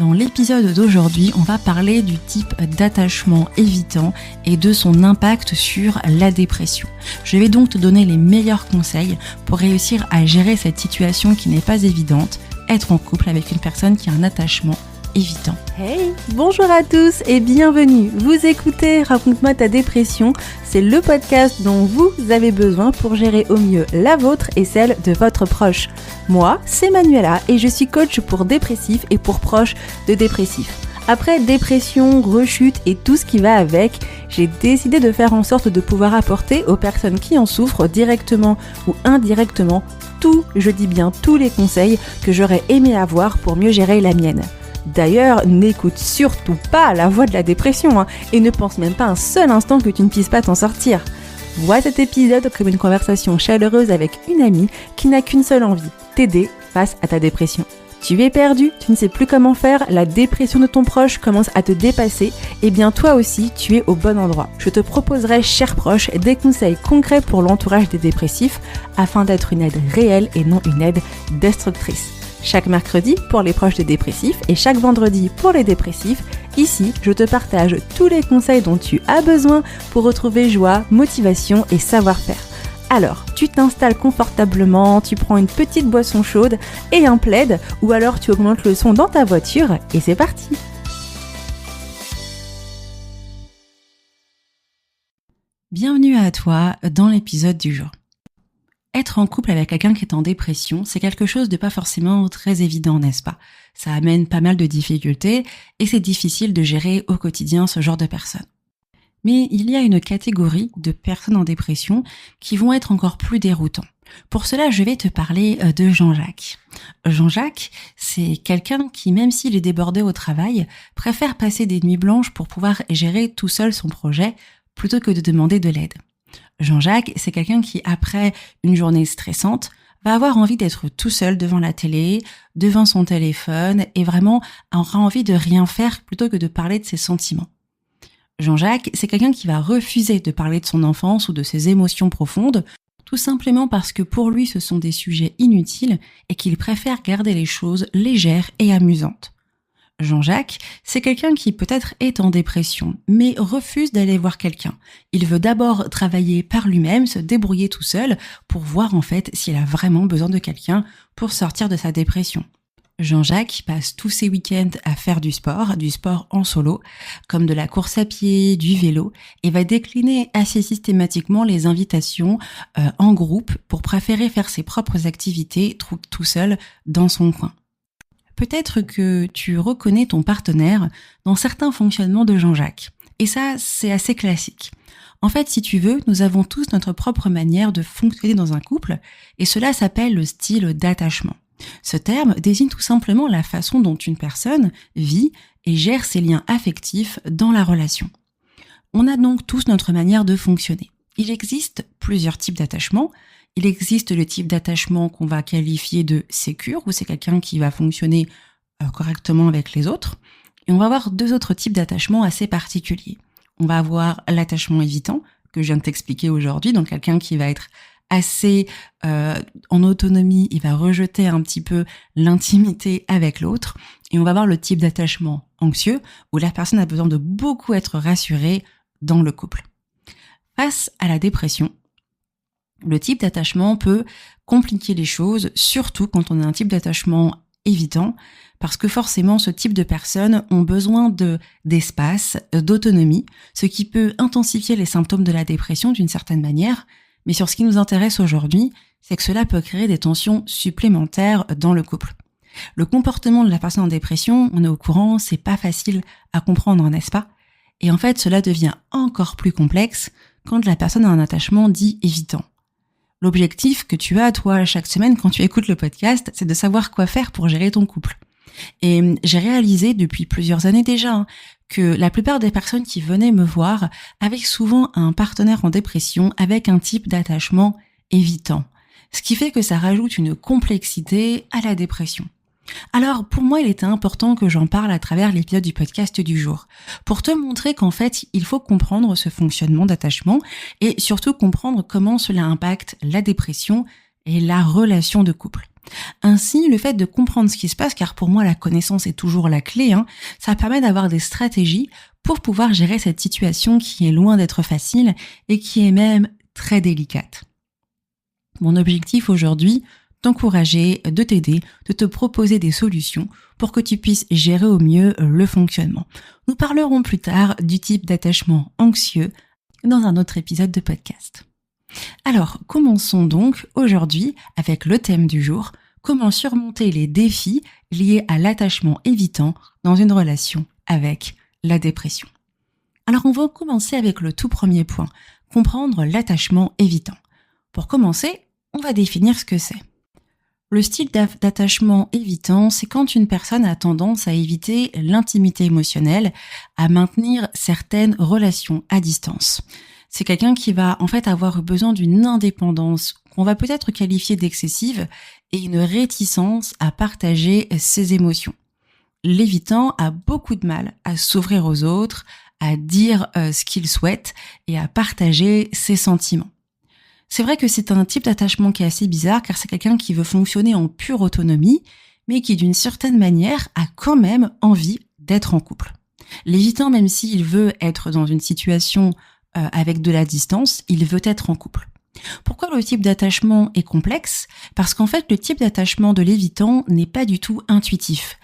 Dans l'épisode d'aujourd'hui, on va parler du type d'attachement évitant et de son impact sur la dépression. Je vais donc te donner les meilleurs conseils pour réussir à gérer cette situation qui n'est pas évidente, être en couple avec une personne qui a un attachement évitant. Hey, bonjour à tous et bienvenue. Vous écoutez Raconte-moi ta dépression, c'est le podcast dont vous avez besoin pour gérer au mieux la vôtre et celle de votre proche. Moi, c'est Manuela et je suis coach pour dépressifs et pour proches de dépressifs. Après dépression, rechute et tout ce qui va avec, j'ai décidé de faire en sorte de pouvoir apporter aux personnes qui en souffrent directement ou indirectement je dis bien tous les conseils que j'aurais aimé avoir pour mieux gérer la mienne. D'ailleurs, n'écoute surtout pas la voix de la dépression et ne pense même pas un seul instant que tu ne puisses pas t'en sortir. Vois cet épisode comme une conversation chaleureuse avec une amie qui n'a qu'une seule envie, t'aider face à ta dépression. Tu es perdu, tu ne sais plus comment faire, la dépression de ton proche commence à te dépasser, et bien toi aussi, tu es au bon endroit. Je te proposerai, cher proche, des conseils concrets pour l'entourage des dépressifs afin d'être une aide réelle et non une aide destructrice. Chaque mercredi pour les proches des dépressifs et chaque vendredi pour les dépressifs, ici, je te partage tous les conseils dont tu as besoin pour retrouver joie, motivation et savoir-faire. Alors, tu t'installes confortablement, tu prends une petite boisson chaude et un plaid, ou alors tu augmentes le son dans ta voiture et c'est parti! Bienvenue à toi dans l'épisode du jour. Être en couple avec quelqu'un qui est en dépression, c'est quelque chose de pas forcément très évident, n'est-ce pas? Ça amène pas mal de difficultés et c'est difficile de gérer au quotidien ce genre de personnes. Mais il y a une catégorie de personnes en dépression qui vont être encore plus déroutants. Pour cela, je vais te parler de Jean-Jacques. Jean-Jacques, c'est quelqu'un qui, même s'il est débordé au travail, préfère passer des nuits blanches pour pouvoir gérer tout seul son projet plutôt que de demander de l'aide. Jean-Jacques, c'est quelqu'un qui, après une journée stressante, va avoir envie d'être tout seul devant la télé, devant son téléphone et vraiment aura envie de rien faire plutôt que de parler de ses sentiments. Jean-Jacques, c'est quelqu'un qui va refuser de parler de son enfance ou de ses émotions profondes, tout simplement parce que pour lui ce sont des sujets inutiles et qu'il préfère garder les choses légères et amusantes. Jean-Jacques, c'est quelqu'un qui peut-être est en dépression, mais refuse d'aller voir quelqu'un. Il veut d'abord travailler par lui-même, se débrouiller tout seul, pour voir en fait s'il a vraiment besoin de quelqu'un pour sortir de sa dépression. Jean-Jacques passe tous ses week-ends à faire du sport en solo, comme de la course à pied, du vélo, et va décliner assez systématiquement les invitations en groupe pour préférer faire ses propres activités tout seul dans son coin. Peut-être que tu reconnais ton partenaire dans certains fonctionnements de Jean-Jacques, et ça, c'est assez classique. En fait, si tu veux, nous avons tous notre propre manière de fonctionner dans un couple, et cela s'appelle le style d'attachement. Ce terme désigne tout simplement la façon dont une personne vit et gère ses liens affectifs dans la relation. On a donc tous notre manière de fonctionner. Il existe plusieurs types d'attachement. Il existe le type d'attachement qu'on va qualifier de sécure, où c'est quelqu'un qui va fonctionner correctement avec les autres. Et on va avoir deux autres types d'attachement assez particuliers. On va avoir l'attachement évitant, que je viens de t'expliquer aujourd'hui, donc quelqu'un qui va être assez en autonomie, il va rejeter un petit peu l'intimité avec l'autre. Et on va avoir le type d'attachement anxieux, où la personne a besoin de beaucoup être rassurée dans le couple. Face à la dépression, le type d'attachement peut compliquer les choses, surtout quand on a un type d'attachement évitant, parce que forcément ce type de personnes ont besoin d'espace, d'autonomie, ce qui peut intensifier les symptômes de la dépression d'une certaine manière. Mais sur ce qui nous intéresse aujourd'hui, c'est que cela peut créer des tensions supplémentaires dans le couple. Le comportement de la personne en dépression, on est au courant, c'est pas facile à comprendre, n'est-ce pas? Et en fait, cela devient encore plus complexe quand la personne a un attachement dit évitant. L'objectif que tu as, toi, chaque semaine quand tu écoutes le podcast, c'est de savoir quoi faire pour gérer ton couple. Et j'ai réalisé depuis plusieurs années déjà que la plupart des personnes qui venaient me voir avaient souvent un partenaire en dépression avec un type d'attachement évitant. Ce qui fait que ça rajoute une complexité à la dépression. Alors, pour moi, il était important que j'en parle à travers l'épisode du podcast du jour, pour te montrer qu'en fait, il faut comprendre ce fonctionnement d'attachement et surtout comprendre comment cela impacte la dépression et la relation de couple. Ainsi, le fait de comprendre ce qui se passe, car pour moi la connaissance est toujours la clé, ça permet d'avoir des stratégies pour pouvoir gérer cette situation qui est loin d'être facile et qui est même très délicate. Mon objectif aujourd'hui, t'encourager, de t'aider, de te proposer des solutions pour que tu puisses gérer au mieux le fonctionnement. Nous parlerons plus tard du type d'attachement anxieux dans un autre épisode de podcast. Alors, commençons donc aujourd'hui avec le thème du jour, comment surmonter les défis liés à l'attachement évitant dans une relation avec la dépression. Alors, on va commencer avec le tout premier point, comprendre l'attachement évitant. Pour commencer, on va définir ce que c'est. Le style d'attachement évitant, c'est quand une personne a tendance à éviter l'intimité émotionnelle, à maintenir certaines relations à distance. C'est quelqu'un qui va en fait avoir besoin d'une indépendance qu'on va peut-être qualifier d'excessive et une réticence à partager ses émotions. L'évitant a beaucoup de mal à s'ouvrir aux autres, à dire ce qu'il souhaite et à partager ses sentiments. C'est vrai que c'est un type d'attachement qui est assez bizarre car c'est quelqu'un qui veut fonctionner en pure autonomie, mais qui d'une certaine manière a quand même envie d'être en couple. L'évitant, même s'il veut être dans une situation avec de la distance, il veut être en couple. Pourquoi le type d'attachement est complexe ? Parce qu'en fait, le type d'attachement de l'évitant n'est pas du tout intuitif.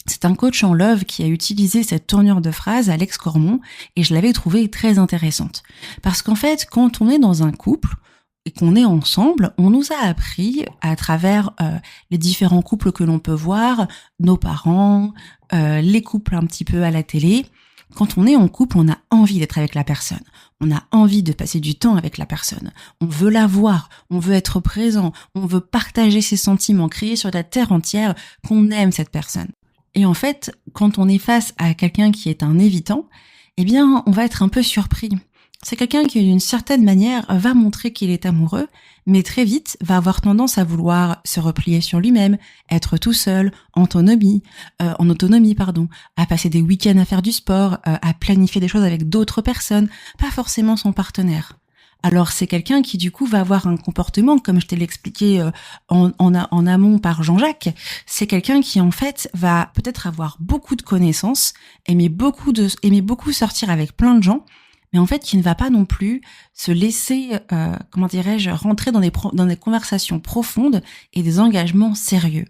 C'est un coach en love qui a utilisé cette tournure de phrase, Alex Cormon, et je l'avais trouvée très intéressante. Parce qu'en fait, quand on est dans un couple et qu'on est ensemble, on nous a appris à travers les différents couples que l'on peut voir, nos parents, les couples un petit peu à la télé. Quand on est en couple, on a envie d'être avec la personne. On a envie de passer du temps avec la personne. On veut la voir, on veut être présent, on veut partager ses sentiments, crier sur la terre entière qu'on aime cette personne. Et en fait, quand on est face à quelqu'un qui est un évitant, eh bien, on va être un peu surpris. C'est quelqu'un qui, d'une certaine manière, va montrer qu'il est amoureux, mais très vite va avoir tendance à vouloir se replier sur lui-même, être tout seul, en autonomie, à passer des week-ends à faire du sport, à planifier des choses avec d'autres personnes, pas forcément son partenaire. Alors c'est quelqu'un qui du coup va avoir un comportement, comme je te l'ai expliqué en amont par Jean-Jacques, c'est quelqu'un qui en fait va peut-être avoir beaucoup de connaissances, aimer beaucoup sortir avec plein de gens, mais en fait qui ne va pas non plus se laisser, rentrer dans des conversations profondes et des engagements sérieux.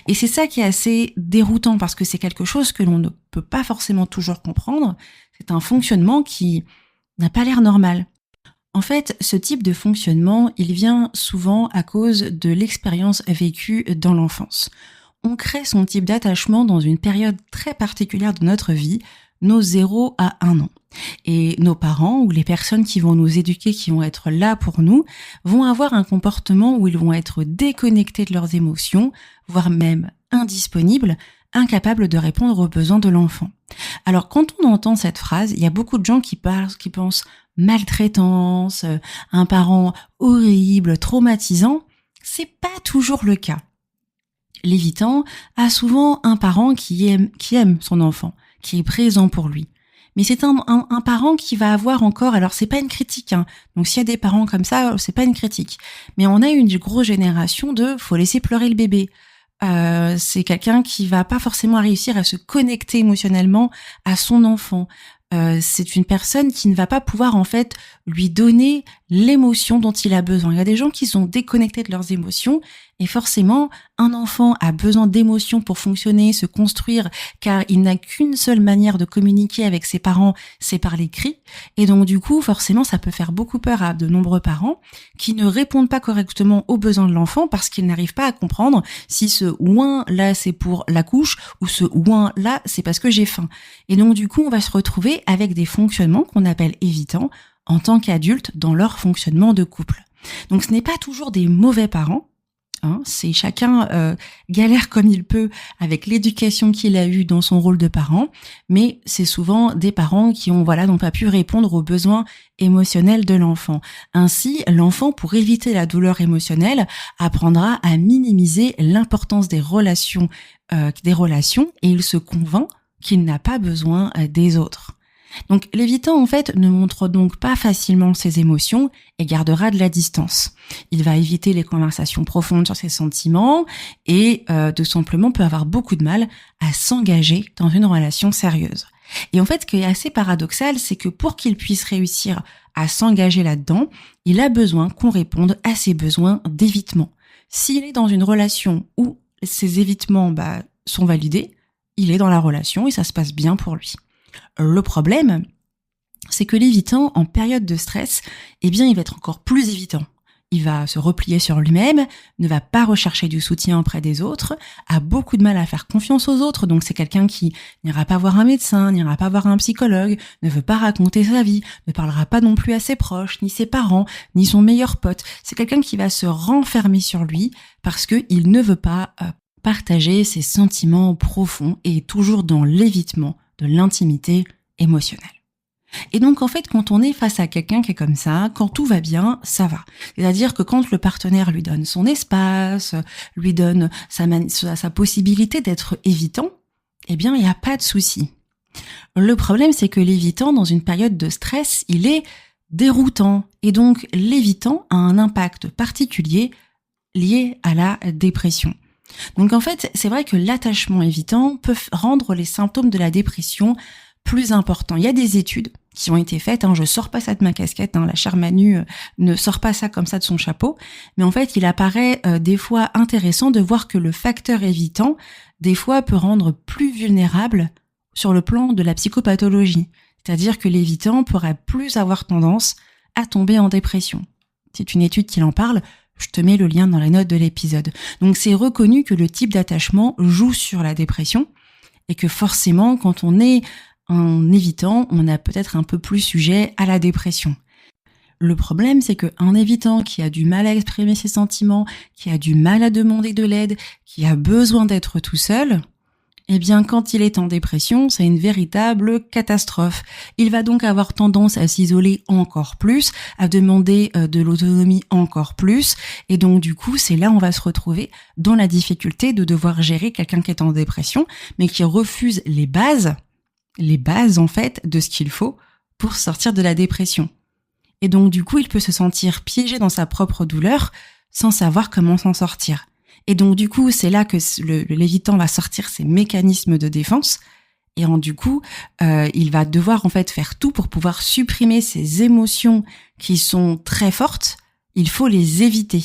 Et c'est ça qui est assez déroutant parce que c'est quelque chose que l'on ne peut pas forcément toujours comprendre, c'est un fonctionnement qui n'a pas l'air normal. En fait, ce type de fonctionnement, il vient souvent à cause de l'expérience vécue dans l'enfance. On crée son type d'attachement dans une période très particulière de notre vie, nos 0 à 1 an. Et nos parents ou les personnes qui vont nous éduquer, qui vont être là pour nous, vont avoir un comportement où ils vont être déconnectés de leurs émotions, voire même indisponibles, incapables de répondre aux besoins de l'enfant. Alors quand on entend cette phrase, il y a beaucoup de gens qui pensent maltraitance, un parent horrible, traumatisant. C'est pas toujours le cas. L'évitant a souvent un parent qui aime son enfant, qui est présent pour lui. Mais c'est un parent qui va avoir encore, alors c'est pas une critique, donc s'il y a des parents comme ça, c'est pas une critique. Mais on a une grosse génération faut laisser pleurer le bébé. C'est quelqu'un qui va pas forcément réussir à se connecter émotionnellement à son enfant. C'est une personne qui ne va pas pouvoir en fait lui donner l'émotion dont il a besoin. Il y a des gens qui sont déconnectés de leurs émotions et forcément un enfant a besoin d'émotions pour fonctionner, se construire, car il n'a qu'une seule manière de communiquer avec ses parents, c'est par les cris. Et donc du coup forcément ça peut faire beaucoup peur à de nombreux parents qui ne répondent pas correctement aux besoins de l'enfant parce qu'ils n'arrivent pas à comprendre si ce ouin là c'est pour la couche ou ce ouin là c'est parce que j'ai faim. Et donc du coup on va se retrouver avec des fonctionnements qu'on appelle évitants en tant qu'adultes dans leur fonctionnement de couple. Donc ce n'est pas toujours des mauvais parents, c'est chacun galère comme il peut avec l'éducation qu'il a eue dans son rôle de parent, mais c'est souvent des parents qui n'ont pas pu répondre aux besoins émotionnels de l'enfant. Ainsi, l'enfant, pour éviter la douleur émotionnelle, apprendra à minimiser l'importance des relations et il se convainc qu'il n'a pas besoin des autres. Donc l'évitant en fait ne montre donc pas facilement ses émotions et gardera de la distance. Il va éviter les conversations profondes sur ses sentiments et tout simplement peut avoir beaucoup de mal à s'engager dans une relation sérieuse. Et en fait, ce qui est assez paradoxal, c'est que pour qu'il puisse réussir à s'engager là-dedans, il a besoin qu'on réponde à ses besoins d'évitement. S'il est dans une relation où ces évitements sont validés, il est dans la relation et ça se passe bien pour lui. Le problème, c'est que l'évitant, en période de stress, il va être encore plus évitant. Il va se replier sur lui-même, ne va pas rechercher du soutien auprès des autres, a beaucoup de mal à faire confiance aux autres, donc c'est quelqu'un qui n'ira pas voir un médecin, n'ira pas voir un psychologue, ne veut pas raconter sa vie, ne parlera pas non plus à ses proches, ni ses parents, ni son meilleur pote. C'est quelqu'un qui va se renfermer sur lui parce qu'il ne veut pas partager ses sentiments profonds et est toujours dans l'évitement de l'intimité émotionnelle. Et donc, en fait, quand on est face à quelqu'un qui est comme ça, quand tout va bien, ça va. C'est-à-dire que quand le partenaire lui donne son espace, lui donne sa possibilité d'être évitant, il n'y a pas de souci. Le problème, c'est que l'évitant, dans une période de stress, il est déroutant. Et donc, l'évitant a un impact particulier lié à la dépression. Donc, en fait, c'est vrai que l'attachement évitant peut rendre les symptômes de la dépression plus important. Il y a des études qui ont été faites, je sors pas ça de ma casquette, la chère Manu ne sort pas ça comme ça de son chapeau, mais en fait il apparaît des fois intéressant de voir que le facteur évitant des fois peut rendre plus vulnérable sur le plan de la psychopathologie, c'est-à-dire que l'évitant pourrait plus avoir tendance à tomber en dépression. C'est une étude qui en parle, je te mets le lien dans la note de l'épisode. Donc c'est reconnu que le type d'attachement joue sur la dépression et que forcément quand on est en évitant, on a peut-être un peu plus sujet à la dépression. Le problème, c'est qu'un évitant qui a du mal à exprimer ses sentiments, qui a du mal à demander de l'aide, qui a besoin d'être tout seul, quand il est en dépression, c'est une véritable catastrophe. Il va donc avoir tendance à s'isoler encore plus, à demander de l'autonomie encore plus, et donc du coup, c'est là où on va se retrouver dans la difficulté de devoir gérer quelqu'un qui est en dépression, mais qui refuse les bases en fait de ce qu'il faut pour sortir de la dépression. Et donc du coup, il peut se sentir piégé dans sa propre douleur sans savoir comment s'en sortir. Et donc du coup, c'est là que l'évitant va sortir ses mécanismes de défense et du coup, il va devoir en fait faire tout pour pouvoir supprimer ces émotions qui sont très fortes. Il faut les éviter.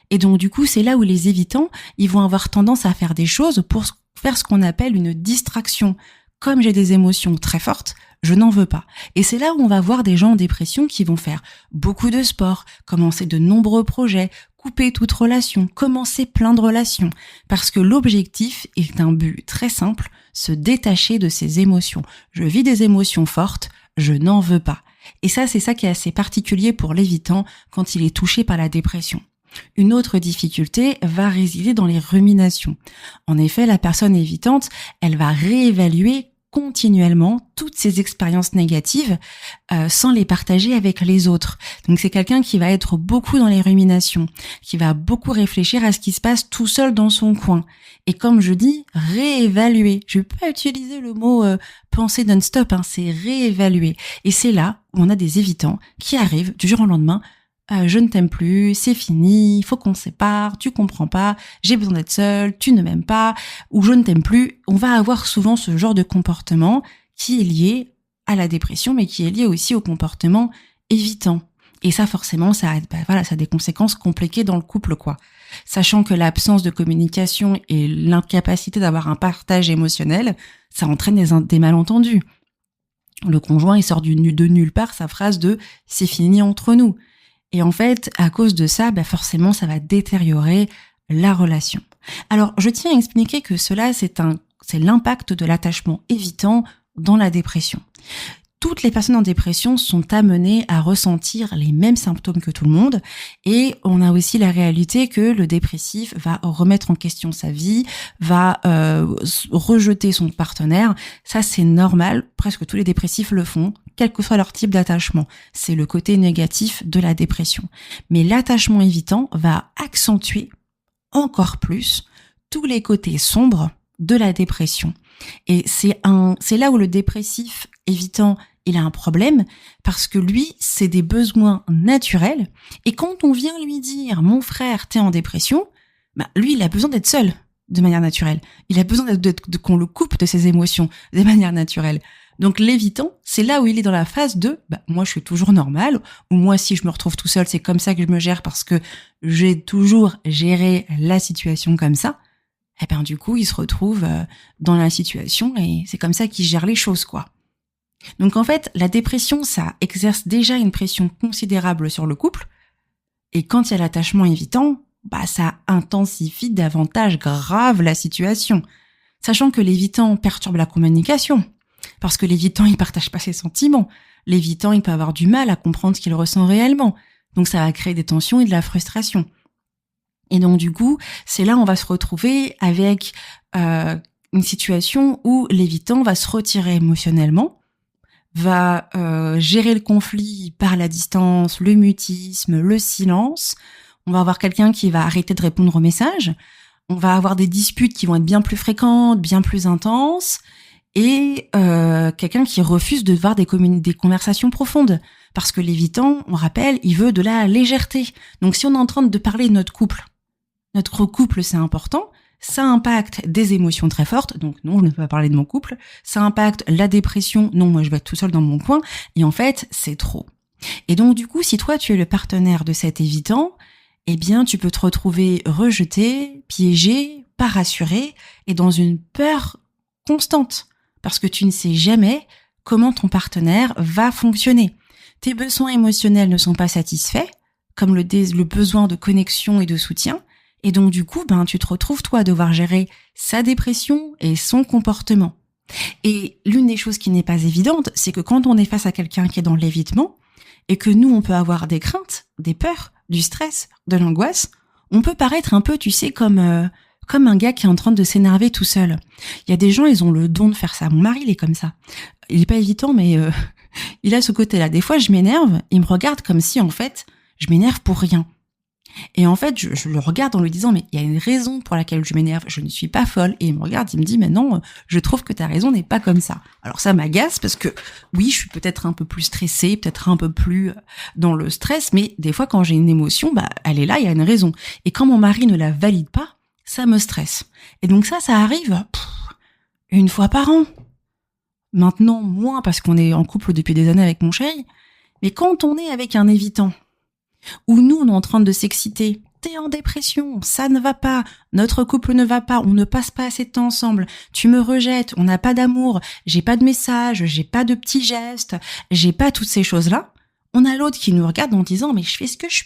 Et donc du coup, c'est là où les évitants, ils vont avoir tendance à faire des choses pour faire ce qu'on appelle une distraction. Comme j'ai des émotions très fortes, je n'en veux pas. Et c'est là où on va voir des gens en dépression qui vont faire beaucoup de sport, commencer de nombreux projets, couper toute relation, commencer plein de relations. Parce que l'objectif est un but très simple, se détacher de ses émotions. Je vis des émotions fortes, je n'en veux pas. Et ça, c'est ça qui est assez particulier pour l'évitant quand il est touché par la dépression. Une autre difficulté va résider dans les ruminations. En effet, la personne évitante, elle va réévaluer continuellement toutes ses expériences négatives sans les partager avec les autres. Donc c'est quelqu'un qui va être beaucoup dans les ruminations, qui va beaucoup réfléchir à ce qui se passe tout seul dans son coin. Et comme je dis, réévaluer. Je vais pas utiliser le mot penser non-stop, c'est réévaluer. Et c'est là où on a des évitants qui arrivent du jour au lendemain. Je ne t'aime plus, c'est fini, il faut qu'on se sépare, tu comprends pas, j'ai besoin d'être seule, tu ne m'aimes pas, ou je ne t'aime plus. On va avoir souvent ce genre de comportement qui est lié à la dépression, mais qui est lié aussi au comportement évitant. Et ça, forcément, ça a des conséquences compliquées dans le couple, quoi. Sachant que l'absence de communication et l'incapacité d'avoir un partage émotionnel, ça entraîne des malentendus. Le conjoint, il sort de nulle part sa phrase de « c'est fini entre nous ». Et en fait, à cause de ça, forcément, ça va détériorer la relation. Alors, je tiens à expliquer que cela, c'est l'impact de l'attachement évitant dans la dépression. Toutes les personnes en dépression sont amenées à ressentir les mêmes symptômes que tout le monde et on a aussi la réalité que le dépressif va remettre en question sa vie, va rejeter son partenaire. Ça, c'est normal, presque tous les dépressifs le font, quel que soit leur type d'attachement. C'est le côté négatif de la dépression. Mais l'attachement évitant va accentuer encore plus tous les côtés sombres de la dépression. Et c'est là où le dépressif évitant il a un problème parce que lui, c'est des besoins naturels. Et quand on vient lui dire, mon frère, t'es en dépression, lui, il a besoin d'être seul de manière naturelle. Il a besoin qu'on le coupe de ses émotions de manière naturelle. Donc l'évitant, c'est là où il est dans la phase de moi je suis toujours normal, ou moi si je me retrouve tout seul, c'est comme ça que je me gère parce que j'ai toujours géré la situation comme ça. Et du coup, il se retrouve dans la situation et c'est comme ça qu'il gère les choses, quoi. Donc en fait, la dépression, ça exerce déjà une pression considérable sur le couple. Et quand il y a l'attachement évitant, ça intensifie davantage grave la situation. Sachant que l'évitant perturbe la communication. Parce que l'évitant, il partage pas ses sentiments. L'évitant, il peut avoir du mal à comprendre ce qu'il ressent réellement. Donc ça va créer des tensions et de la frustration. Et donc du coup, c'est là où on va se retrouver avec une situation où l'évitant va se retirer émotionnellement, va gérer le conflit par la distance, le mutisme, le silence. On va avoir quelqu'un qui va arrêter de répondre aux messages. On va avoir des disputes qui vont être bien plus fréquentes, bien plus intenses. Et quelqu'un qui refuse de voir des conversations profondes. Parce que l'évitant, on rappelle, il veut de la légèreté. Donc si on est en train de parler de notre couple c'est important, ça impacte des émotions très fortes, donc non, je ne peux pas parler de mon couple, ça impacte la dépression, non, moi je vais être tout seul dans mon coin, et en fait, c'est trop. Et donc du coup, si toi tu es le partenaire de cet évitant, eh bien tu peux te retrouver rejeté, piégé, pas rassuré, et dans une peur constante. Parce que tu ne sais jamais comment ton partenaire va fonctionner. Tes besoins émotionnels ne sont pas satisfaits, comme le besoin de connexion et de soutien. Et donc du coup, tu te retrouves toi à devoir gérer sa dépression et son comportement. Et l'une des choses qui n'est pas évidente, c'est que quand on est face à quelqu'un qui est dans l'évitement, et que nous, on peut avoir des craintes, des peurs, du stress, de l'angoisse, on peut paraître un peu, tu sais, comme un gars qui est en train de s'énerver tout seul. Il y a des gens, ils ont le don de faire ça. Mon mari, il est comme ça. Il est pas évitant, mais il a ce côté-là. Des fois, je m'énerve, il me regarde comme si, en fait, je m'énerve pour rien. Et en fait, je le regarde en lui disant, mais il y a une raison pour laquelle je m'énerve, je ne suis pas folle. Et il me regarde, il me dit, mais non, je trouve que ta raison n'est pas comme ça. Alors ça m'agace parce que, oui, je suis peut-être un peu plus stressée, peut-être un peu plus dans le stress, mais des fois, quand j'ai une émotion, elle est là, il y a une raison. Et quand mon mari ne la valide pas, ça me stresse. Et donc ça arrive une fois par an. Maintenant, moins parce qu'on est en couple depuis des années avec mon chéri. Mais quand on est avec un évitant, où nous, on est en train de s'exciter, t'es en dépression, ça ne va pas, notre couple ne va pas, on ne passe pas assez de temps ensemble, tu me rejettes, on n'a pas d'amour, j'ai pas de message, j'ai pas de petits gestes, j'ai pas toutes ces choses-là, on a l'autre qui nous regarde en disant, mais je fais ce que je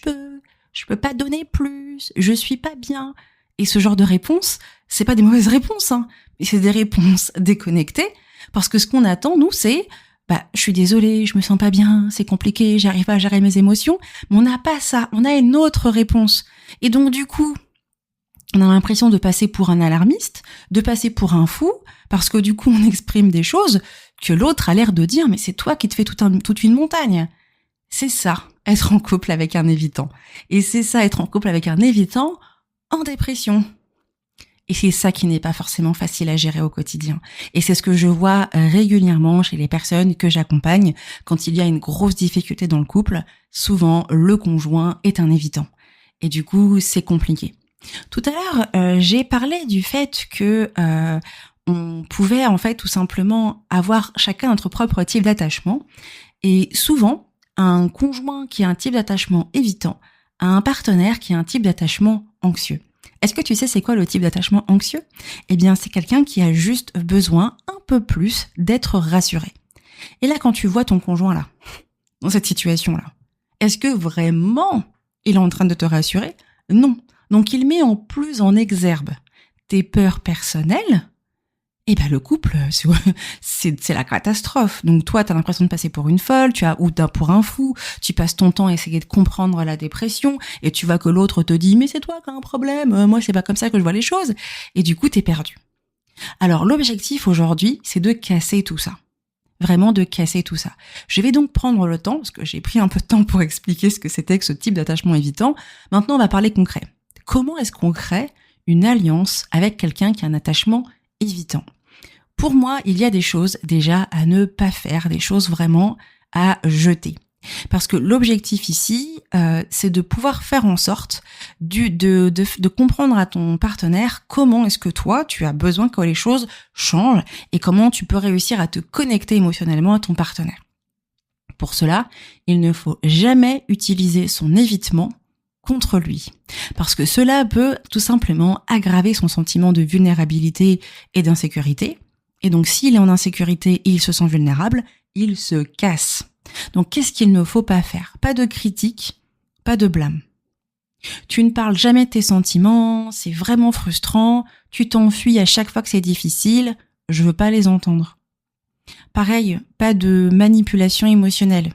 peux pas donner plus, je suis pas bien. Et ce genre de réponse, c'est pas des mauvaises réponses, mais c'est des réponses déconnectées, parce que ce qu'on attend, nous, c'est je suis désolée, je me sens pas bien, c'est compliqué, j'arrive pas à gérer mes émotions, mais on n'a pas ça, on a une autre réponse. Et donc du coup, on a l'impression de passer pour un alarmiste, de passer pour un fou, parce que du coup, on exprime des choses que l'autre a l'air de dire, mais c'est toi qui te fais toute une montagne. C'est ça, être en couple avec un évitant. Et c'est ça, être en couple avec un évitant en dépression. Et c'est ça qui n'est pas forcément facile à gérer au quotidien. Et c'est ce que je vois régulièrement chez les personnes que j'accompagne. Quand il y a une grosse difficulté dans le couple, souvent le conjoint est un évitant. Et du coup, c'est compliqué. Tout à l'heure, j'ai parlé du fait que on pouvait en fait tout simplement avoir chacun notre propre type d'attachement. Et souvent, un conjoint qui a un type d'attachement évitant a un partenaire qui a un type d'attachement anxieux. Est-ce que tu sais c'est quoi le type d'attachement anxieux ? Eh bien, c'est quelqu'un qui a juste besoin un peu plus d'être rassuré. Et là, quand tu vois ton conjoint là, dans cette situation-là, est-ce que vraiment il est en train de te rassurer ? Non. Donc, il met en plus en exergue tes peurs personnelles. Et le couple, c'est la catastrophe. Donc toi, t'as l'impression de passer pour une folle, pour un fou, tu passes ton temps à essayer de comprendre la dépression, et tu vois que l'autre te dit « mais c'est toi qui as un problème, moi c'est pas comme ça que je vois les choses », et du coup t'es perdu. Alors l'objectif aujourd'hui, c'est de casser tout ça. Vraiment de casser tout ça. Je vais donc prendre le temps, parce que j'ai pris un peu de temps pour expliquer ce que c'était que ce type d'attachement évitant. Maintenant, on va parler concret. Comment est-ce qu'on crée une alliance avec quelqu'un qui a un attachement évitant? Pour moi, il y a des choses déjà à ne pas faire, des choses vraiment à jeter. Parce que l'objectif ici, c'est de pouvoir faire en sorte de comprendre à ton partenaire comment est-ce que toi, tu as besoin que les choses changent et comment tu peux réussir à te connecter émotionnellement à ton partenaire. Pour cela, il ne faut jamais utiliser son évitement contre lui. Parce que cela peut tout simplement aggraver son sentiment de vulnérabilité et d'insécurité. Et donc, s'il est en insécurité et il se sent vulnérable, il se casse. Donc, qu'est-ce qu'il ne faut pas faire? Pas de critique, pas de blâme. Tu ne parles jamais de tes sentiments, c'est vraiment frustrant, tu t'enfuis à chaque fois que c'est difficile, je veux pas les entendre. Pareil, pas de manipulation émotionnelle.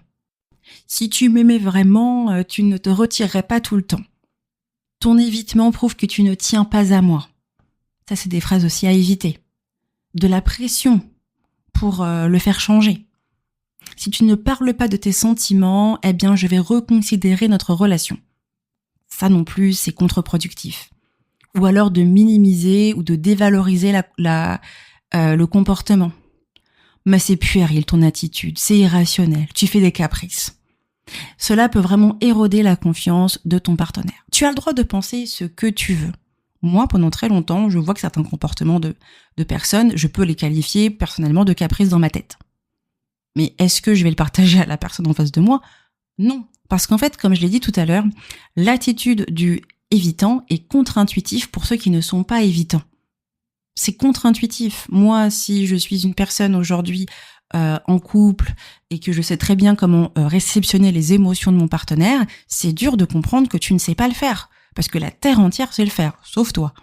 Si tu m'aimais vraiment, tu ne te retirerais pas tout le temps. Ton évitement prouve que tu ne tiens pas à moi. Ça, c'est des phrases aussi à éviter. De la pression pour le faire changer. Si tu ne parles pas de tes sentiments, eh bien, je vais reconsidérer notre relation. Ça non plus, c'est contre-productif. Ou alors de minimiser ou de dévaloriser le comportement. Mais c'est puéril ton attitude, c'est irrationnel, tu fais des caprices. Cela peut vraiment éroder la confiance de ton partenaire. Tu as le droit de penser ce que tu veux. Moi, pendant très longtemps, je vois que certains comportements de personnes, je peux les qualifier personnellement de caprices dans ma tête. Mais est-ce que je vais le partager à la personne en face de moi? Non. Parce qu'en fait, comme je l'ai dit tout à l'heure, l'attitude du évitant est contre-intuitif pour ceux qui ne sont pas évitants. C'est contre-intuitif. Moi, si je suis une personne aujourd'hui en couple et que je sais très bien comment réceptionner les émotions de mon partenaire, c'est dur de comprendre que tu ne sais pas le faire. Parce que la terre entière sait le faire, sauf toi.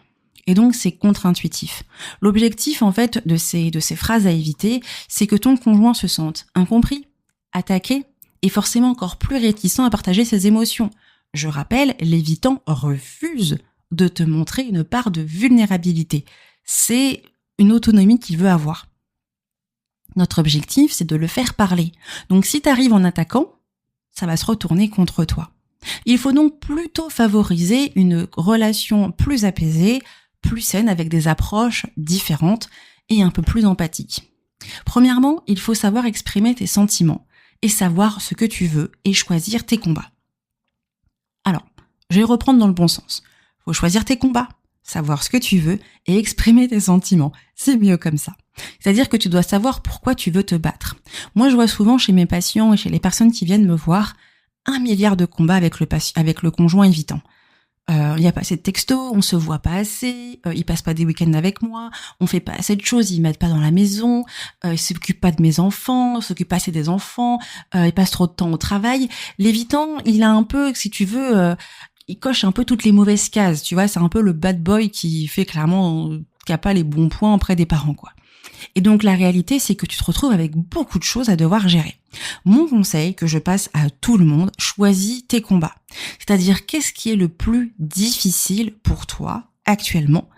Et donc, c'est contre-intuitif. L'objectif, en fait, de ces phrases à éviter, c'est que ton conjoint se sente incompris, attaqué et forcément encore plus réticent à partager ses émotions. Je rappelle, l'évitant refuse de te montrer une part de vulnérabilité. C'est une autonomie qu'il veut avoir. Notre objectif, c'est de le faire parler. Donc, si tu arrives en attaquant, ça va se retourner contre toi. Il faut donc plutôt favoriser une relation plus apaisée, plus saine, avec des approches différentes et un peu plus empathiques. Premièrement, il faut savoir exprimer tes sentiments et savoir ce que tu veux et choisir tes combats. Alors, je vais reprendre dans le bon sens. Il faut choisir tes combats, savoir ce que tu veux et exprimer tes sentiments. C'est mieux comme ça. C'est-à-dire que tu dois savoir pourquoi tu veux te battre. Moi, je vois souvent chez mes patients et chez les personnes qui viennent me voir 1 milliard de combats avec le conjoint évitant. Il y a pas assez de textos, on se voit pas assez, ils passent pas des week-ends avec moi, on fait pas assez de choses, ils m'aident pas dans la maison, ils s'occupent pas de mes enfants, ils s'occupent pas assez des enfants, ils passent trop de temps au travail. L'évitant, il a un peu, si tu veux, il coche un peu toutes les mauvaises cases, tu vois, c'est un peu le bad boy qui fait clairement qui a pas les bons points auprès des parents, quoi. Et donc la réalité, c'est que tu te retrouves avec beaucoup de choses à devoir gérer. Mon conseil que je passe à tout le monde, choisis tes combats. C'est-à-dire qu'est-ce qui est le plus difficile pour toi actuellement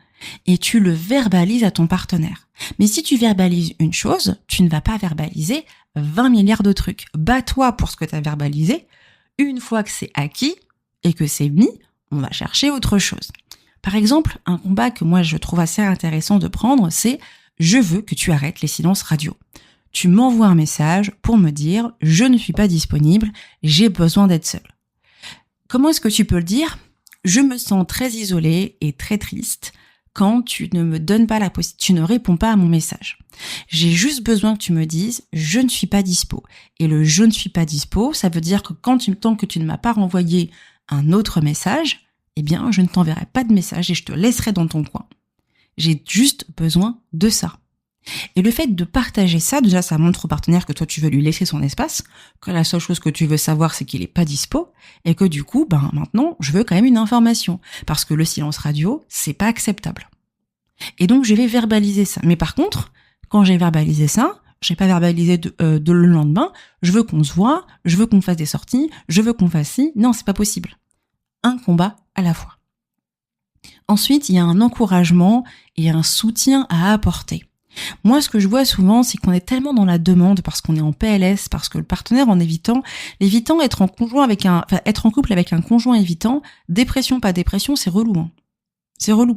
et tu le verbalises à ton partenaire. Mais si tu verbalises une chose, tu ne vas pas verbaliser 20 milliards de trucs. Bats-toi pour ce que tu as verbalisé. Une fois que c'est acquis et que c'est mis, on va chercher autre chose. Par exemple, un combat que moi je trouve assez intéressant de prendre, c'est je veux que tu arrêtes les silences radio. Tu m'envoies un message pour me dire « Je ne suis pas disponible, j'ai besoin d'être seule ». Comment est-ce que tu peux le dire ? Je me sens très isolée et très triste quand tu ne me donnes pas tu ne réponds pas à mon message. J'ai juste besoin que tu me dises « Je ne suis pas dispo ». Et le « je ne suis pas dispo », ça veut dire que tant que tu ne m'as pas renvoyé un autre message, eh bien, je ne t'enverrai pas de message et je te laisserai dans ton coin. J'ai juste besoin de ça. Et le fait de partager ça, déjà, ça montre au partenaire que toi, tu veux lui laisser son espace, que la seule chose que tu veux savoir, c'est qu'il est pas dispo, et que du coup, maintenant, je veux quand même une information. Parce que le silence radio, c'est pas acceptable. Et donc, je vais verbaliser ça. Mais par contre, quand j'ai verbalisé ça, j'ai pas verbalisé de le lendemain, je veux qu'on se voit, je veux qu'on fasse des sorties, je veux qu'on fasse ci. Non, c'est pas possible. Un combat à la fois. Ensuite, il y a un encouragement et un soutien à apporter. Moi, ce que je vois souvent, c'est qu'on est tellement dans la demande parce qu'on est en PLS, parce que le partenaire en évitant, l'évitant être en couple avec un conjoint évitant, dépression, pas dépression, c'est relou. Hein. C'est relou.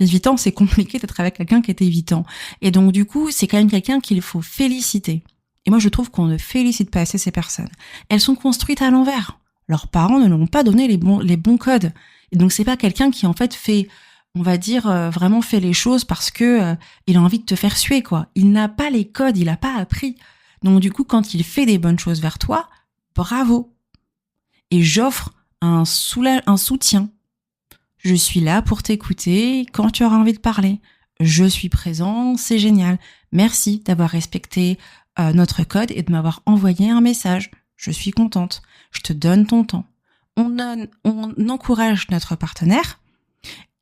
L'évitant, c'est compliqué d'être avec quelqu'un qui est évitant. Et donc, du coup, c'est quand même quelqu'un qu'il faut féliciter. Et moi, je trouve qu'on ne félicite pas assez ces personnes. Elles sont construites à l'envers. Leurs parents ne leur ont pas donné les bons codes. Et donc, c'est pas quelqu'un qui, en fait, fait, on va dire, vraiment fait les choses parce que il a envie de te faire suer, quoi. Il n'a pas les codes, il n'a pas appris. Donc, du coup, quand il fait des bonnes choses vers toi, bravo. Et j'offre un soutien. Je suis là pour t'écouter quand tu auras envie de parler. Je suis présent, c'est génial. Merci d'avoir respecté notre code et de m'avoir envoyé un message. Je suis contente. Je te donne ton temps. On encourage notre partenaire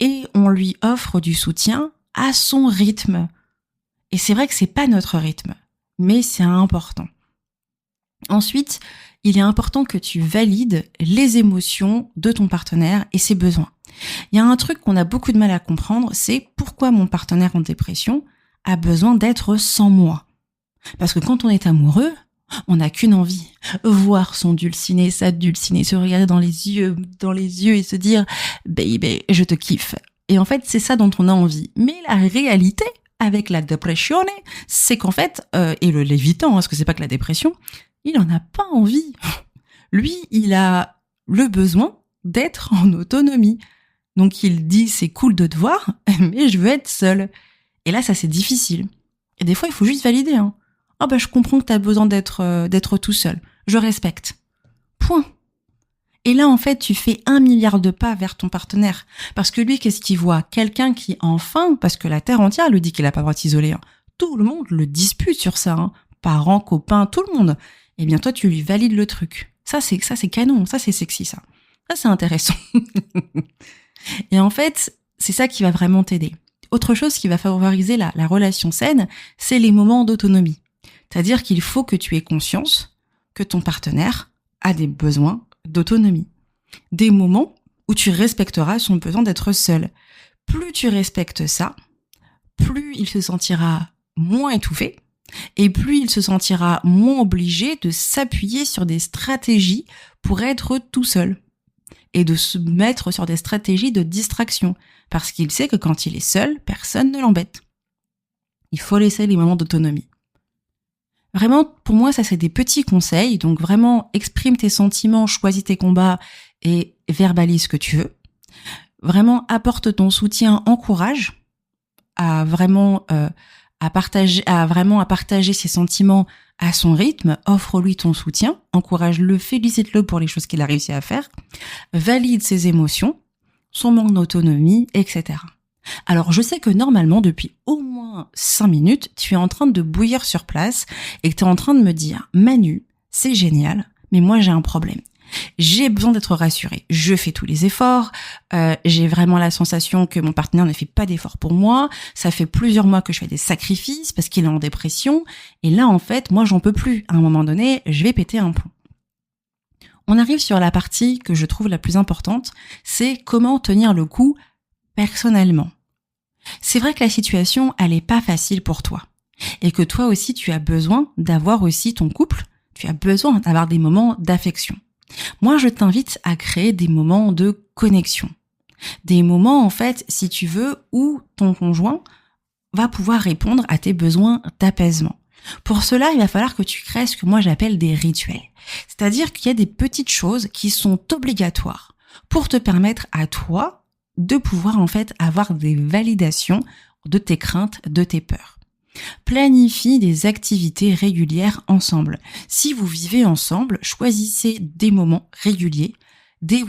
et on lui offre du soutien à son rythme. Et c'est vrai que c'est pas notre rythme, mais c'est important. Ensuite, il est important que tu valides les émotions de ton partenaire et ses besoins. Il y a un truc qu'on a beaucoup de mal à comprendre, c'est pourquoi mon partenaire en dépression a besoin d'être sans moi. Parce que quand on est amoureux, on n'a qu'une envie, voir son dulciné, sa dulcinée, se regarder dans les yeux et se dire « baby, je te kiffe ». Et en fait, c'est ça dont on a envie. Mais la réalité, avec la dépression, c'est qu'en fait, et l'évitant, parce que c'est pas que la dépression, il en a pas envie. Lui, il a le besoin d'être en autonomie. Donc il dit c'est cool de te voir, mais je veux être seul. Et là, ça c'est difficile. Et des fois, il faut juste valider. Ah bah je comprends que t'as besoin d'être tout seul. Je respecte. Point. Et là, en fait, tu fais 1 milliard de pas vers ton partenaire. Parce que lui, qu'est-ce qu'il voit? Quelqu'un qui, enfin, parce que la terre entière lui dit qu'il a pas le droit de s'isoler. Tout le monde le dispute sur ça. Parents, copains, tout le monde. Eh bien, toi, tu lui valides le truc. Ça, c'est canon. Ça, c'est sexy, ça. Ça, c'est intéressant. Et en fait, c'est ça qui va vraiment t'aider. Autre chose qui va favoriser la relation saine, c'est les moments d'autonomie. C'est-à-dire qu'il faut que tu aies conscience que ton partenaire a des besoins d'autonomie. Des moments où tu respecteras son besoin d'être seul. Plus tu respectes ça, plus il se sentira moins étouffé et plus il se sentira moins obligé de s'appuyer sur des stratégies pour être tout seul. Et de se mettre sur des stratégies de distraction, parce qu'il sait que quand il est seul, personne ne l'embête. Il faut laisser les moments d'autonomie. Vraiment, pour moi, ça c'est des petits conseils, donc vraiment exprime tes sentiments, choisis tes combats et verbalise ce que tu veux. Vraiment apporte ton soutien, encourage à partager ses sentiments à son rythme, offre-lui ton soutien, encourage-le, félicite-le pour les choses qu'il a réussi à faire, valide ses émotions, son manque d'autonomie, etc. Alors, je sais que normalement, depuis au moins 5 minutes, tu es en train de bouillir sur place et que tu es en train de me dire « Manu, c'est génial, mais moi j'ai un problème. J'ai besoin d'être rassurée. Je fais tous les efforts. J'ai vraiment la sensation que mon partenaire ne fait pas d'efforts pour moi. Ça fait plusieurs mois que je fais des sacrifices parce qu'il est en dépression. Et là, en fait, moi, j'en peux plus. À un moment donné, je vais péter un plomb. » On arrive sur la partie que je trouve la plus importante. C'est comment tenir le coup personnellement. C'est vrai que la situation, elle est pas facile pour toi. Et que toi aussi, tu as besoin d'avoir aussi ton couple. Tu as besoin d'avoir des moments d'affection. Moi, je t'invite à créer des moments de connexion. Des moments, en fait, si tu veux, où ton conjoint va pouvoir répondre à tes besoins d'apaisement. Pour cela, il va falloir que tu crées ce que moi j'appelle des rituels. C'est-à-dire qu'il y a des petites choses qui sont obligatoires pour te permettre à toi de pouvoir, en fait, avoir des validations de tes craintes, de tes peurs. Planifie des activités régulières ensemble. Si vous vivez ensemble, choisissez des moments réguliers, des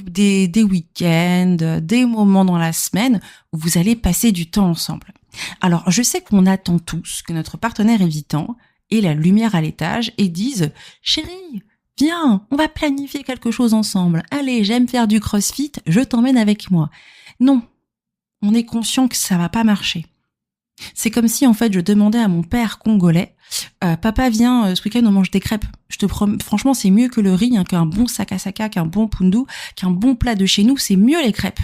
week-ends, des moments dans la semaine où vous allez passer du temps ensemble. Alors, je sais qu'on attend tous que notre partenaire évitant ait la lumière à l'étage et dise « Chérie, viens, on va planifier quelque chose ensemble. Allez, j'aime faire du crossfit, je t'emmène avec moi. » Non, on est conscient que ça va pas marcher. C'est comme si, en fait, je demandais à mon père congolais, papa, viens, ce week-end, on mange des crêpes. Je te promets, franchement, c'est mieux que le riz, qu'un bon sakasaka, qu'un bon pundu, qu'un bon plat de chez nous, c'est mieux les crêpes.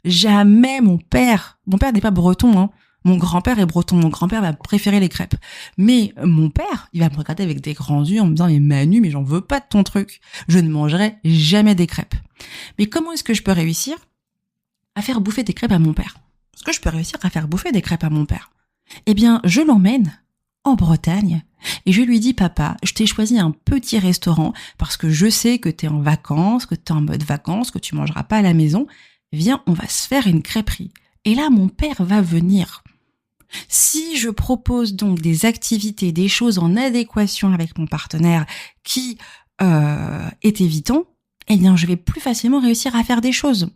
Jamais mon père n'est pas breton, Mon grand-père est breton, mon grand-père va préférer les crêpes. Mais mon père, il va me regarder avec des grands yeux en me disant, mais Manu, mais j'en veux pas de ton truc. Je ne mangerai jamais des crêpes. Mais comment est-ce que je peux réussir à faire bouffer des crêpes à mon père. Est-ce que je peux réussir à faire bouffer des crêpes à mon père? Eh bien, je l'emmène en Bretagne et je lui dis, papa, je t'ai choisi un petit restaurant parce que je sais que t'es en vacances, que t'es en mode vacances, que tu mangeras pas à la maison. Viens, on va se faire une crêperie. Et là, mon père va venir. Si je propose donc des activités, des choses en adéquation avec mon partenaire qui est évitant, eh bien, je vais plus facilement réussir à faire des choses.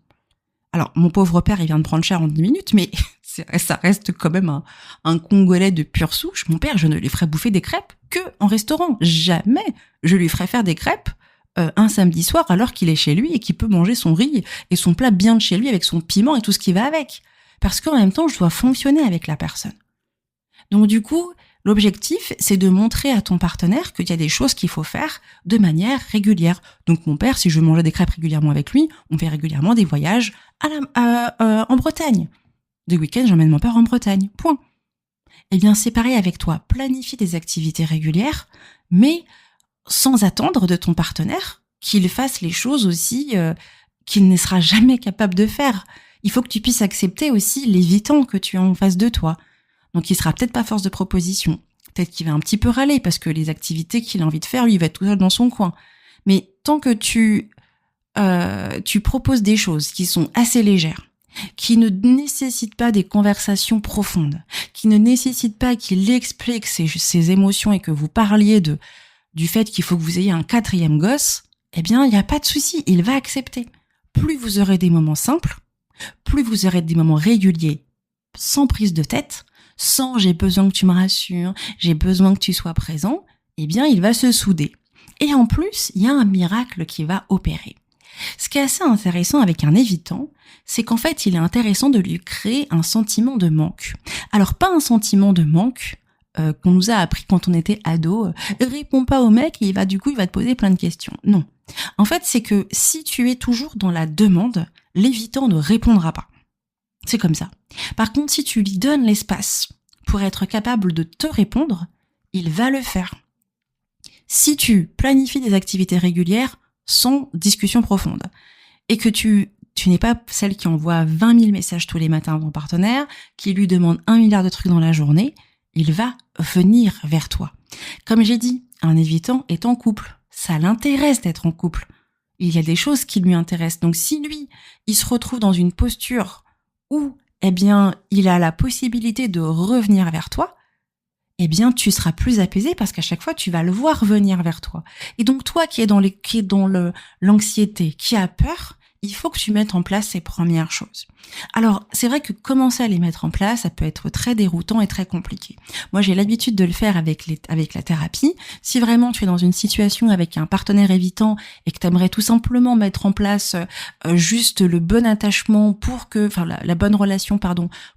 Alors, mon pauvre père, il vient de prendre cher en 10 minutes, mais ça reste quand même un Congolais de pure souche. Mon père, je ne lui ferai bouffer des crêpes que en restaurant. Jamais je lui ferai faire des crêpes un samedi soir alors qu'il est chez lui et qu'il peut manger son riz et son plat bien de chez lui avec son piment et tout ce qui va avec. Parce qu'en même temps, je dois fonctionner avec la personne. Donc du coup, l'objectif, c'est de montrer à ton partenaire qu'il y a des choses qu'il faut faire de manière régulière. Donc mon père, si je veux manger des crêpes régulièrement avec lui, on fait régulièrement des voyages en Bretagne. Des week-ends, j'emmène mon père en Bretagne. Point. Eh bien, c'est pareil avec toi. Planifie des activités régulières, mais sans attendre de ton partenaire qu'il fasse les choses aussi qu'il ne sera jamais capable de faire. Il faut que tu puisses accepter aussi l'évitant que tu as en face de toi. Donc, il sera peut-être pas force de proposition. Peut-être qu'il va un petit peu râler parce que les activités qu'il a envie de faire, lui, il va être tout seul dans son coin. Mais tant que tu proposes des choses qui sont assez légères, qui ne nécessitent pas des conversations profondes, qui ne nécessitent pas qu'il explique ses émotions et que vous parliez du fait qu'il faut que vous ayez un 4e gosse, eh bien, il n'y a pas de souci, il va accepter. Plus vous aurez des moments simples, plus vous aurez des moments réguliers, sans prise de tête, sans j'ai besoin que tu me rassures, j'ai besoin que tu sois présent, eh bien, il va se souder. Et en plus, il y a un miracle qui va opérer. Ce qui est assez intéressant avec un évitant, c'est qu'en fait, il est intéressant de lui créer un sentiment de manque. Alors, pas un sentiment de manque qu'on nous a appris quand on était ado, réponds pas au mec et il va te poser plein de questions. Non. En fait, c'est que si tu es toujours dans la demande, l'évitant ne répondra pas. C'est comme ça. Par contre, si tu lui donnes l'espace pour être capable de te répondre, il va le faire. Si tu planifies des activités régulières sans discussion profonde et que tu n'es pas celle qui envoie 20 000 messages tous les matins à ton partenaire, qui lui demande 1 milliard de trucs dans la journée, il va venir vers toi. Comme j'ai dit, un évitant est en couple. Ça l'intéresse d'être en couple. Il y a des choses qui lui intéressent. Donc si lui, il se retrouve dans une posture où, eh bien, il a la possibilité de revenir vers toi, eh bien, tu seras plus apaisé parce qu'à chaque fois, tu vas le voir venir vers toi. Et donc, toi qui es dans l'anxiété, qui a peur, il faut que tu mettes en place ces premières choses. Alors, c'est vrai que commencer à les mettre en place, ça peut être très déroutant et très compliqué. Moi, j'ai l'habitude de le faire avec la thérapie. Si vraiment tu es dans une situation avec un partenaire évitant et que tu aimerais tout simplement mettre en place juste le bon attachement la bonne relation,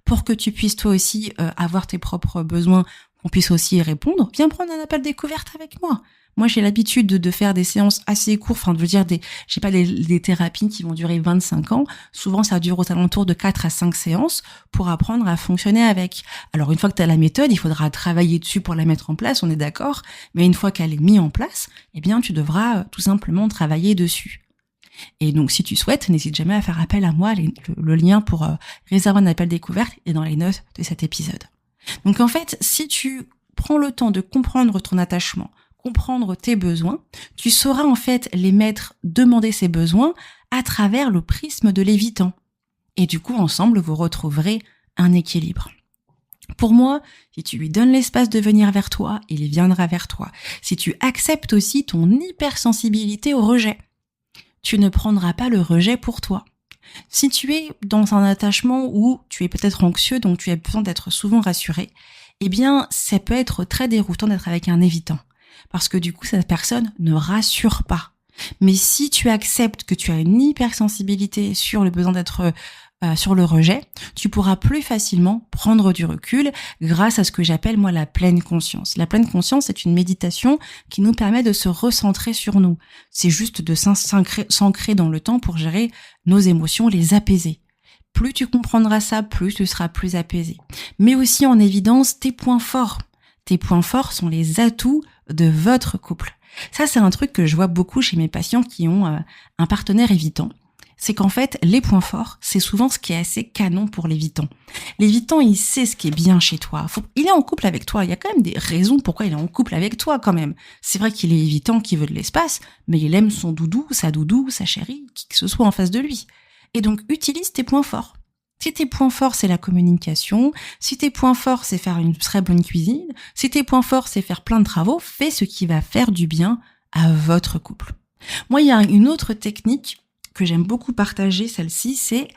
pour que tu puisses toi aussi avoir tes propres besoins, qu'on puisse aussi y répondre, viens prendre un appel découverte avec moi. Moi, j'ai l'habitude de faire des séances assez courtes, j'ai pas des thérapies qui vont durer 25 ans. Souvent, ça dure aux alentours de 4 à 5 séances pour apprendre à fonctionner avec. Alors, une fois que tu as la méthode, il faudra travailler dessus pour la mettre en place, on est d'accord. Mais une fois qu'elle est mise en place, eh bien, tu devras tout simplement travailler dessus. Et donc, si tu souhaites, n'hésite jamais à faire appel à moi. Le lien pour réserver un appel découverte est dans les notes de cet épisode. Donc, en fait, si tu prends le temps de comprendre ton attachement, comprendre tes besoins, tu sauras en fait demander ces besoins à travers le prisme de l'évitant. Et du coup, ensemble, vous retrouverez un équilibre. Pour moi, si tu lui donnes l'espace de venir vers toi, il viendra vers toi. Si tu acceptes aussi ton hypersensibilité au rejet, tu ne prendras pas le rejet pour toi. Si tu es dans un attachement où tu es peut-être anxieux, donc tu as besoin d'être souvent rassuré, eh bien, ça peut être très déroutant d'être avec un évitant. Parce que du coup, cette personne ne rassure pas. Mais si tu acceptes que tu as une hypersensibilité sur le besoin d'être sur le rejet, tu pourras plus facilement prendre du recul grâce à ce que j'appelle moi la pleine conscience. La pleine conscience, c'est une méditation qui nous permet de se recentrer sur nous. C'est juste de s'ancrer dans le temps pour gérer nos émotions, les apaiser. Plus tu comprendras ça, plus tu seras plus apaisé. Mais aussi en évidence tes points forts. Tes points forts sont les atouts de votre couple. Ça, c'est un truc que je vois beaucoup chez mes patients qui ont un partenaire évitant. c'est qu'en fait, les points forts, c'est souvent ce qui est assez canon pour l'évitant. L'évitant, il sait ce qui est bien chez toi. Il est en couple avec toi. Il y a quand même des raisons pourquoi il est en couple avec toi quand même. C'est vrai qu'il est évitant, qu'il veut de l'espace, mais il aime son doudou, sa chérie, qui que ce soit en face de lui. Et donc, utilise tes points forts. Si tes points forts, c'est la communication, si tes points forts, c'est faire une très bonne cuisine, si tes points forts, c'est faire plein de travaux, fais ce qui va faire du bien à votre couple. Moi, il y a une autre technique que j'aime beaucoup partager, celle-ci, c'est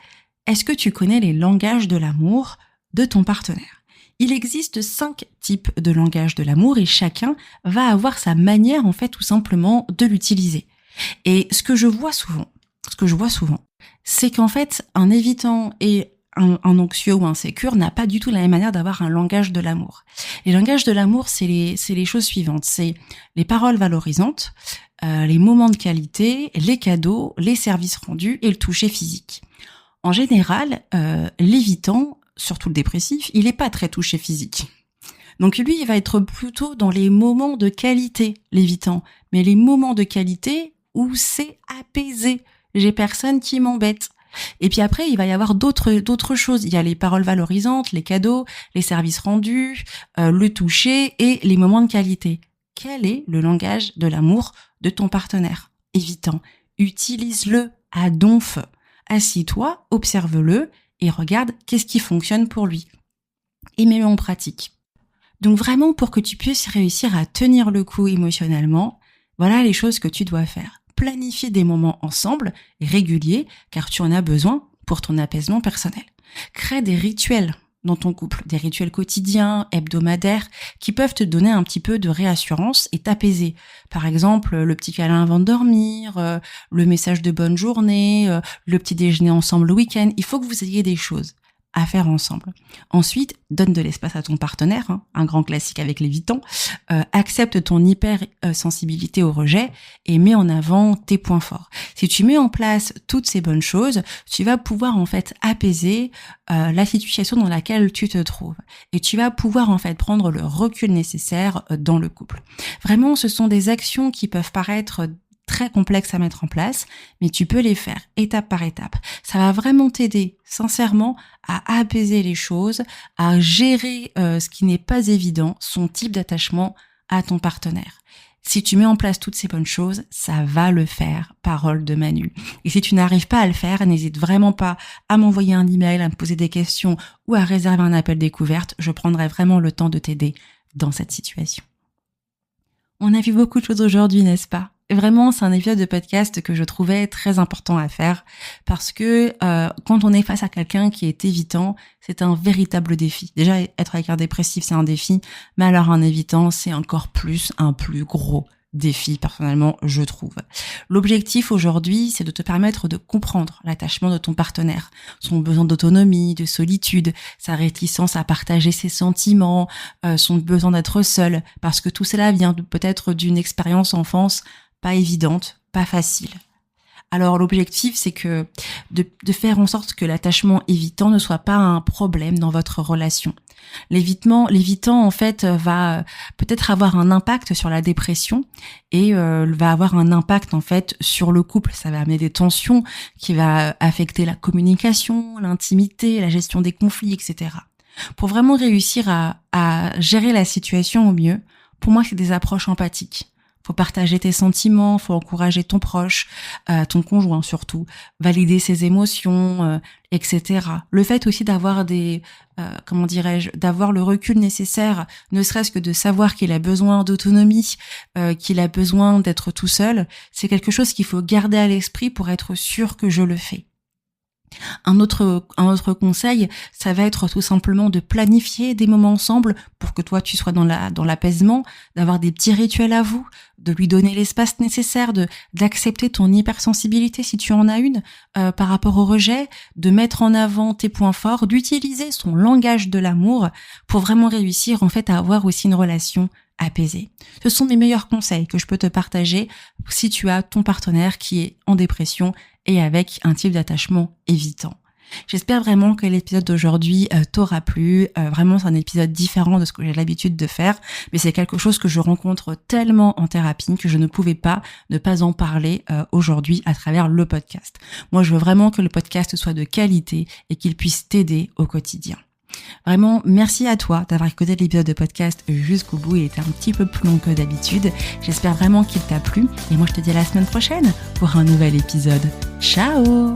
est-ce que tu connais les langages de l'amour de ton partenaire ? Il existe 5 types de langages de l'amour et chacun va avoir sa manière, en fait, tout simplement de l'utiliser. Et ce que je vois souvent, c'est qu'en fait, un évitant et un anxieux ou un sécure n'a pas du tout la même manière d'avoir un langage de l'amour. Les langages de l'amour, c'est les choses suivantes. C'est les paroles valorisantes, les moments de qualité, les cadeaux, les services rendus et le toucher physique. En général, l'évitant, surtout le dépressif, il est pas très touché physique. Donc lui, il va être plutôt dans les moments de qualité, l'évitant. Mais les moments de qualité où c'est apaisé. J'ai personne qui m'embête. Et puis après, il va y avoir d'autres choses. Il y a les paroles valorisantes, les cadeaux, les services rendus, le toucher et les moments de qualité. Quel est le langage de l'amour de ton partenaire ? Évitant. Utilise-le à donf. Assis-toi, observe-le et regarde qu'est-ce qui fonctionne pour lui. Et mets-le en pratique. Donc vraiment, pour que tu puisses réussir à tenir le coup émotionnellement, voilà les choses que tu dois faire. Planifier des moments ensemble, réguliers, car tu en as besoin pour ton apaisement personnel. Crée des rituels dans ton couple, des rituels quotidiens, hebdomadaires, qui peuvent te donner un petit peu de réassurance et t'apaiser. Par exemple, le petit câlin avant de dormir, le message de bonne journée, le petit déjeuner ensemble le week-end. Il faut que vous ayez des choses à faire ensemble. Ensuite, donne de l'espace à ton partenaire, un grand classique avec l'évitant. Accepte ton hypersensibilité au rejet et mets en avant tes points forts. Si tu mets en place toutes ces bonnes choses, tu vas pouvoir en fait apaiser la situation dans laquelle tu te trouves et tu vas pouvoir en fait prendre le recul nécessaire dans le couple. Vraiment, ce sont des actions qui peuvent paraître très complexes à mettre en place, mais tu peux les faire étape par étape. Ça va vraiment t'aider, sincèrement, à apaiser les choses, à gérer ce qui n'est pas évident, son type d'attachement à ton partenaire. Si tu mets en place toutes ces bonnes choses, ça va le faire, parole de Manu. Et si tu n'arrives pas à le faire, n'hésite vraiment pas à m'envoyer un email, à me poser des questions ou à réserver un appel découverte. Je prendrai vraiment le temps de t'aider dans cette situation. On a vu beaucoup de choses aujourd'hui, n'est-ce pas ? Vraiment, c'est un épisode de podcast que je trouvais très important à faire parce que quand on est face à quelqu'un qui est évitant, c'est un véritable défi. Déjà, être avec un dépressif, c'est un défi, mais alors un évitant, c'est encore plus un plus gros défi, personnellement, je trouve. L'objectif aujourd'hui, c'est de te permettre de comprendre l'attachement de ton partenaire, son besoin d'autonomie, de solitude, sa réticence à partager ses sentiments, son besoin d'être seul, parce que tout cela vient peut-être d'une expérience enfance pas évidente, pas facile. Alors l'objectif, c'est que de faire en sorte que l'attachement évitant ne soit pas un problème dans votre relation. L'évitant en fait va peut-être avoir un impact sur la dépression et va avoir un impact en fait sur le couple. Ça va amener des tensions qui va affecter la communication, l'intimité, la gestion des conflits, etc. Pour vraiment réussir à gérer la situation au mieux, pour moi c'est des approches empathiques. Faut partager tes sentiments, faut encourager ton proche, ton conjoint surtout, valider ses émotions, etc. Le fait aussi d'avoir d'avoir le recul nécessaire, ne serait-ce que de savoir qu'il a besoin d'autonomie, qu'il a besoin d'être tout seul, c'est quelque chose qu'il faut garder à l'esprit pour être sûr que je le fais. Un autre conseil, ça va être tout simplement de planifier des moments ensemble pour que toi tu sois dans l'apaisement, d'avoir des petits rituels à vous, de lui donner l'espace nécessaire, d'accepter ton hypersensibilité si tu en as une par rapport au rejet, de mettre en avant tes points forts, d'utiliser son langage de l'amour pour vraiment réussir en fait à avoir aussi une relation apaisée. Ce sont mes meilleurs conseils que je peux te partager si tu as ton partenaire qui est en dépression et avec un type d'attachement évitant. J'espère vraiment que l'épisode d'aujourd'hui t'aura plu. Vraiment, c'est un épisode différent de ce que j'ai l'habitude de faire, mais c'est quelque chose que je rencontre tellement en thérapie que je ne pouvais pas ne pas en parler aujourd'hui à travers le podcast. Moi, je veux vraiment que le podcast soit de qualité et qu'il puisse t'aider au quotidien. Vraiment, merci à toi d'avoir écouté l'épisode de podcast jusqu'au bout. Il était un petit peu plus long que d'habitude. J'espère vraiment qu'il t'a plu. Et moi, je te dis à la semaine prochaine pour un nouvel épisode. Ciao!